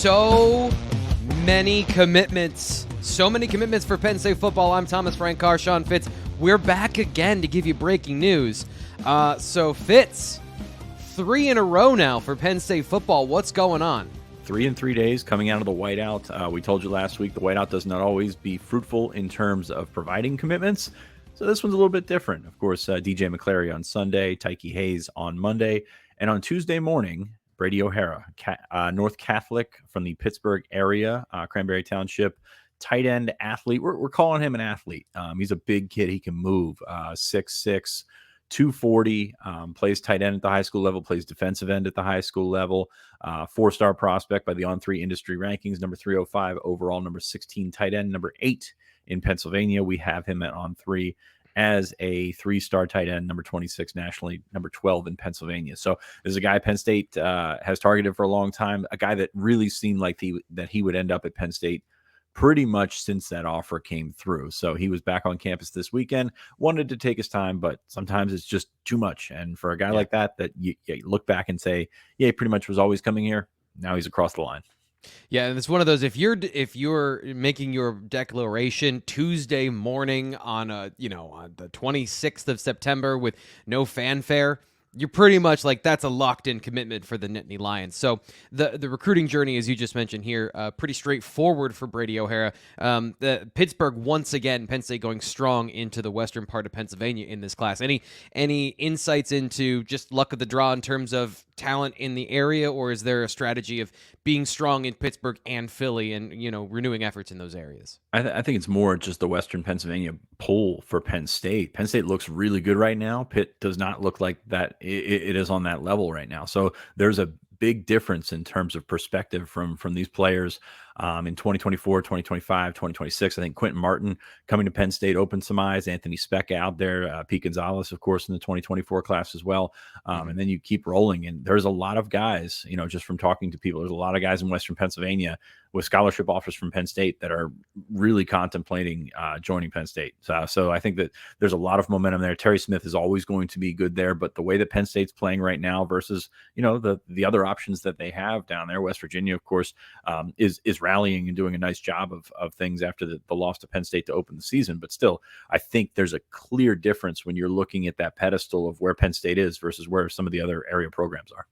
So many commitments. So many commitments for Penn State football. I'm Thomas Frank Carr, Sean Fitz. We're back again to give you breaking news. So Fitz, 3 in a row now for Penn State football. What's going on? 3 in 3 days coming out of the whiteout. We told you last week the whiteout does not always be fruitful in terms of providing commitments. So this one's a little bit different. Of course, DJ McClary on Sunday, Tyke Hayes on Monday, and on Tuesday morning, Brady O Hara, North Catholic from the Pittsburgh area, Cranberry Township, tight end athlete. We're calling him an athlete. He's a big kid. He can move, 6'6", 240, plays tight end at the high school level, plays defensive end at the high school level, 4-star prospect by the On3 industry rankings, number 305 overall, number 16 tight end, number 8 in Pennsylvania. We have him at On3 as a 3-star tight end, number 26 nationally, number 12 in Pennsylvania. So there's a guy Penn State has targeted for a long time, a guy that really seemed like he would end up at Penn State pretty much since that offer came through. So he was back on campus this weekend, wanted to take his time, but sometimes it's just too much. And for a guy like that you look back and say, yeah, he pretty much was always coming here. Now he's across the line. Yeah, and it's one of those, if you're making your declaration Tuesday morning on the 26th of September with no fanfare, you're pretty much like, that's a locked-in commitment for the Nittany Lions. So the recruiting journey, as you just mentioned here, pretty straightforward for Brady O Hara. The Pittsburgh, once again, Penn State going strong into the western part of Pennsylvania in this class. Any insights into just luck of the draw in terms of talent in the area, or is there a strategy of being strong in Pittsburgh and Philly and, renewing efforts in those areas? I think it's more just the Western Pennsylvania pull for Penn State. Penn State looks really good right now. Pitt does not look like that. It is on that level right now. So there's a big difference in terms of perspective from these players in 2024, 2025, 2026. I think Quentin Martin coming to Penn State opened some eyes. Anthony Speck out there. Pete Gonzalez, of course, in the 2024 class as well. And then you keep rolling. And there's a lot of guys, just from talking to people, there's a lot of guys in Western Pennsylvania with scholarship offers from Penn State that are really contemplating joining Penn State. So I think that there's a lot of momentum there. Terry Smith is always going to be good there, but the way that Penn State's playing right now versus, the other options that they have down there, West Virginia, of course, is rallying and doing a nice job of things after the loss to Penn State to open the season. But still, I think there's a clear difference when you're looking at that pedestal of where Penn State is versus where some of the other area programs are.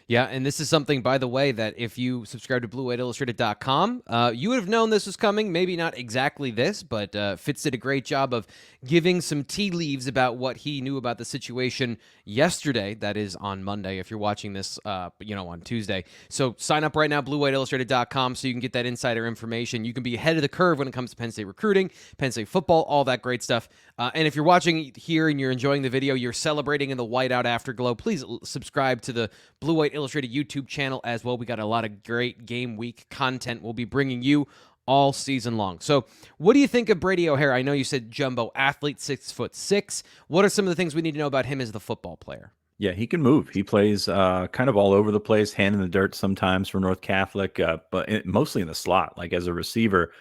Yeah, and this is something, by the way, that if you subscribe to BlueWhiteIllustrated.com, you would have known this was coming. Maybe not exactly this, but Fitz did a great job of giving some tea leaves about what he knew about the situation yesterday. That is on Monday, if you're watching this, on Tuesday. So sign up right now, BlueWhiteIllustrated.com, so you can get that insider information. You can be ahead of the curve when it comes to Penn State recruiting, Penn State football, all that great stuff. And if you're watching here and you're enjoying the video, you're celebrating in the whiteout afterglow, please subscribe to the Blue White Illustrated YouTube channel as well. We got a lot of great game week content we'll be bringing you all season long. So what do you think of Brady O Hara? I know you said jumbo athlete, 6'6". What are some of the things we need to know about him as the football player? Yeah, he can move. He plays kind of all over the place, hand in the dirt sometimes for North Catholic, but mostly in the slot, like as a receiver.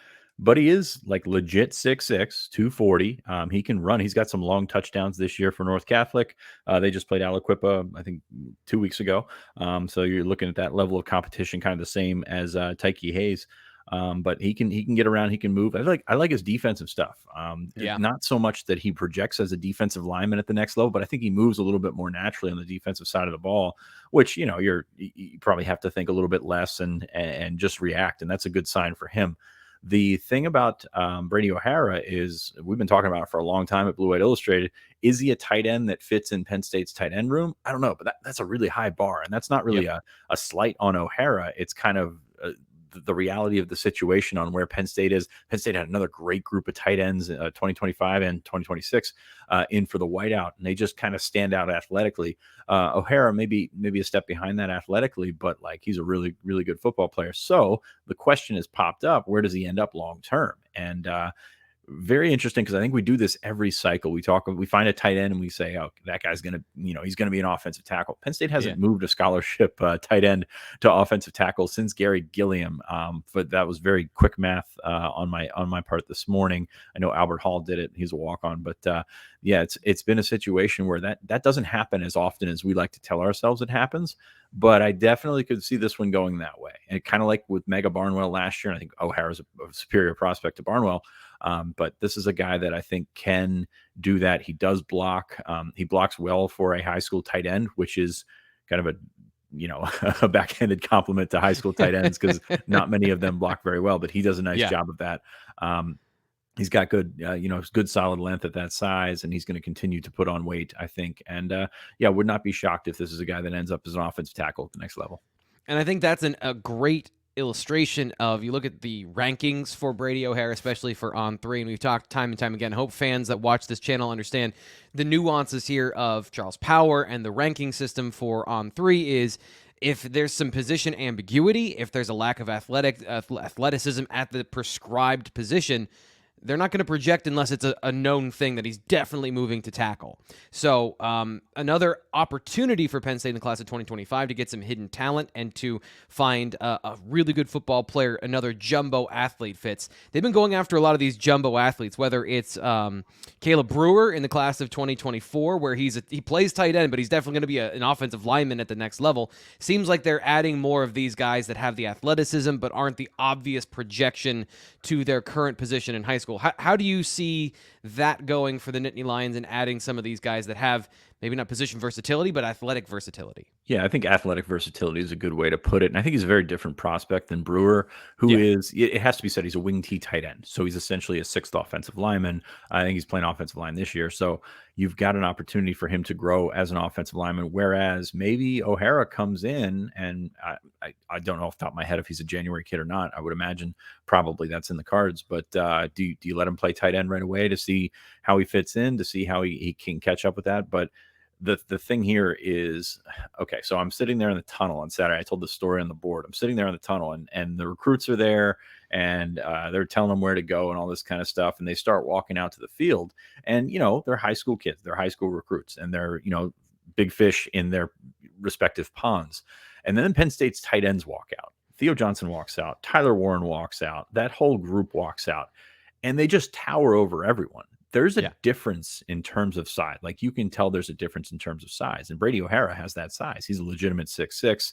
But he is like legit 6'6", 240. He can run. He's got some long touchdowns this year for North Catholic. They just played Aliquippa, I think, 2 weeks ago. So you're looking at that level of competition, kind of the same as Tyke Hayes. But he can get around. He can move. I like his defensive stuff. Not so much that he projects as a defensive lineman at the next level, but I think he moves a little bit more naturally on the defensive side of the ball, which you probably have to think a little bit less and just react, and that's a good sign for him. The thing about Brady O Hara is we've been talking about it for a long time at Blue White Illustrated. Is he a tight end that fits in Penn State's tight end room? I don't know, but that's a really high bar, and that's not really a slight on O'Hara. It's kind of the reality of the situation on where Penn State is. Penn State had another great group of tight ends, 2025 and 2026 in for the whiteout, and they just kind of stand out athletically. O'Hara maybe a step behind that athletically, but like he's a really, really good football player. So the question has popped up, where does he end up long term? And very interesting because I think we do this every cycle. We find a tight end and we say, oh, that guy's going to, he's going to be an offensive tackle. Penn State hasn't moved a scholarship tight end to offensive tackle since Gary Gilliam. But that was very quick math on my part this morning. I know Albert Hall did it. He's a walk-on, but yeah, it's been a situation where that doesn't happen as often as we like to tell ourselves it happens. But I definitely could see this one going that way. And kind of like with Mega Barnwell last year, and I think O'Hara's a superior prospect to Barnwell. But this is a guy that I think can do that. He does block. He blocks well for a high school tight end, which is kind of a backhanded compliment to high school tight ends because not many of them block very well, but he does a nice job of that. He's got good, good solid length at that size, and he's going to continue to put on weight, I think. And would not be shocked if this is a guy that ends up as an offensive tackle at the next level. And I think that's a great illustration of, you look at the rankings for Brady O Hara, especially for On3, and we've talked time and time again. I hope fans that watch this channel understand the nuances here of Charles Power and the ranking system for On3 is, if there's some position ambiguity, if there's a lack of athleticism at the prescribed position, they're not going to project unless it's a known thing that he's definitely moving to tackle. So another opportunity for Penn State in the class of 2025 to get some hidden talent and to find a really good football player, another jumbo athlete Fitz. They've been going after a lot of these jumbo athletes, whether it's Caleb Brewer in the class of 2024, where he plays tight end, but he's definitely going to be an offensive lineman at the next level. Seems like they're adding more of these guys that have the athleticism but aren't the obvious projection to their current position in high school. How do you see that going for the Nittany Lions and adding some of these guys that have maybe not position versatility, but athletic versatility? Yeah, I think athletic versatility is a good way to put it. And I think he's a very different prospect than Brewer, who is, it has to be said, he's a wing T tight end. So he's essentially a sixth offensive lineman. I think he's playing offensive line this year. So you've got an opportunity for him to grow as an offensive lineman, whereas maybe O'Hara comes in, and I don't know off the top of my head if he's a January kid or not. I would imagine probably that's in the cards. But do you let him play tight end right away to see how he fits in, to see how he can catch up with that? But the thing here is, okay, so I'm sitting there in the tunnel on Saturday. I told the story on the board. I'm sitting there in the tunnel, and the recruits are there, and they're telling them where to go and all this kind of stuff. And they start walking out to the field, and, they're high school kids, they're high school recruits, and they're, big fish in their respective ponds. And then Penn State's tight ends walk out. Theo Johnson walks out. Tyler Warren walks out. That whole group walks out, and they just tower over everyone. There's a difference in terms of size. Like, you can tell there's a difference in terms of size. And Brady O'Hara has that size. He's a legitimate 6'6".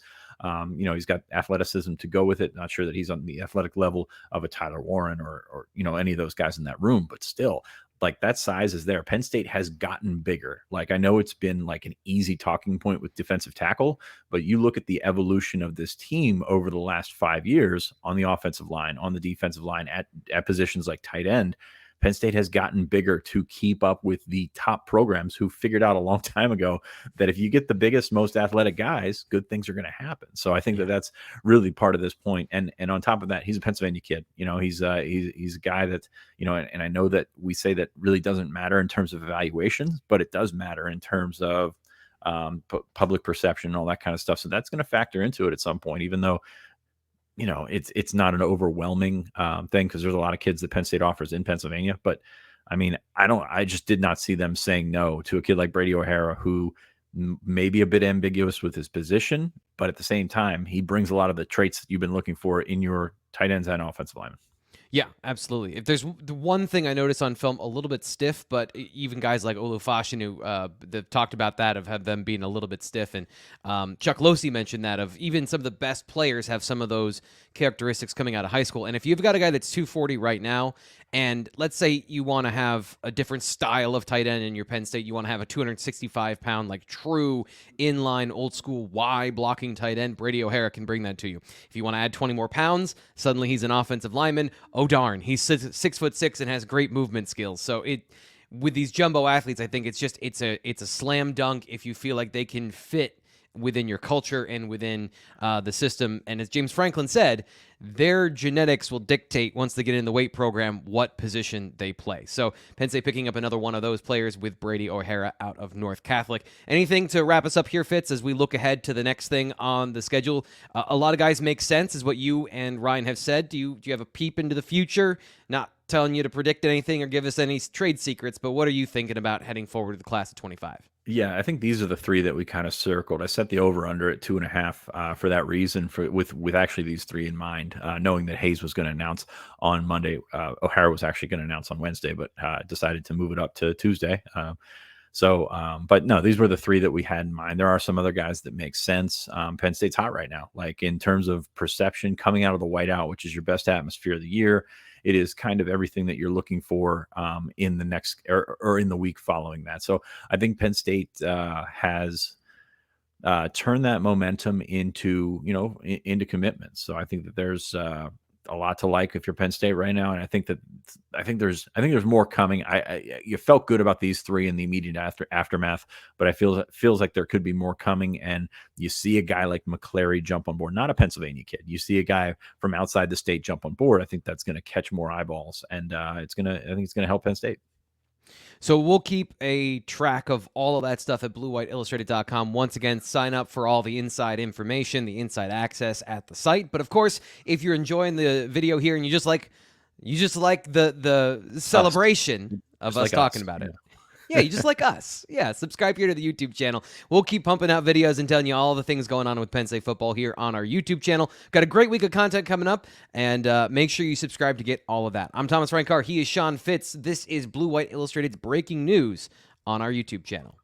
He's got athleticism to go with it. Not sure that he's on the athletic level of a Tyler Warren or any of those guys in that room, but still, like, that size is there. Penn State has gotten bigger. Like, I know it's been like an easy talking point with defensive tackle, but you look at the evolution of this team over the last 5 years on the offensive line, on the defensive line, at positions like tight end. Penn State has gotten bigger to keep up with the top programs who figured out a long time ago that if you get the biggest, most athletic guys, good things are going to happen. So I think that that's really part of this point. And on top of that, he's a Pennsylvania kid. He's a guy that, and I know that we say that really doesn't matter in terms of evaluations, but it does matter in terms of public perception and all that kind of stuff. So that's going to factor into it at some point, even though it's not an overwhelming thing, because there's a lot of kids that Penn State offers in Pennsylvania. But I mean, I just did not see them saying no to a kid like Brady O'Hara, who may be a bit ambiguous with his position, but at the same time, he brings a lot of the traits that you've been looking for in your tight ends and offensive linemen. Yeah, absolutely. If there's the one thing I noticed on film, a little bit stiff, but even guys like Olufashinu that talked about that, of them being a little bit stiff. And Chuck Losey mentioned that, of even some of the best players have some of those characteristics coming out of high school. And if you've got a guy that's 240 right now, and let's say you want to have a different style of tight end in your Penn State, you want to have a 265-pound, like, true inline, old school Y blocking tight end, Brady O'Hara can bring that to you. If you want to add 20 more pounds, suddenly he's an offensive lineman. Oh darn, he's 6'6" and has great movement skills. So with these jumbo athletes, I think it's a slam dunk if you feel like they can fit within your culture and within the system. And as James Franklin said, their genetics will dictate, once they get in the weight program, what position they play. So Penn State picking up another one of those players with Brady O Hara out of North Catholic. Anything to wrap us up here, Fitz, as we look ahead to the next thing on the schedule? A lot of guys make sense, is what you and Ryan have said. Do you have a peep into the future? Not telling you to predict anything or give us any trade secrets, but what are you thinking about heading forward to the class of 25? Yeah, I think these are the three that we kind of circled. I set the over under at 2.5 for that reason, with actually these three in mind, knowing that Hayes was going to announce on Monday. O'Hara was actually going to announce on Wednesday, but decided to move it up to Tuesday. But no, these were the three that we had in mind. There are some other guys that make sense. Penn State's hot right now, like in terms of perception coming out of the whiteout, which is your best atmosphere of the year. It is kind of everything that you're looking for in the next or in the week following that. So I think Penn State has turned that momentum into commitments. So I think that there's a lot to like if you're Penn State right now, and I think there's more coming. You felt good about these three in the immediate aftermath, but feels like there could be more coming. And you see a guy like McClary jump on board, not a Pennsylvania kid. You see a guy from outside the state jump on board. I think that's going to catch more eyeballs, and I think it's going to help Penn State. So we'll keep a track of all of that stuff at BlueWhiteIllustrated.com. Once again, sign up for all the inside information, the inside access at the site. But of course, if you're enjoying the video here and you just like the celebration of us talking about it. Yeah, you just like us. Yeah, subscribe here to the YouTube channel. We'll keep pumping out videos and telling you all the things going on with Penn State football here on our YouTube channel. Got a great week of content coming up, and make sure you subscribe to get all of that. I'm Thomas Rankar. He is Sean Fitz. This is Blue White Illustrated's breaking news on our YouTube channel.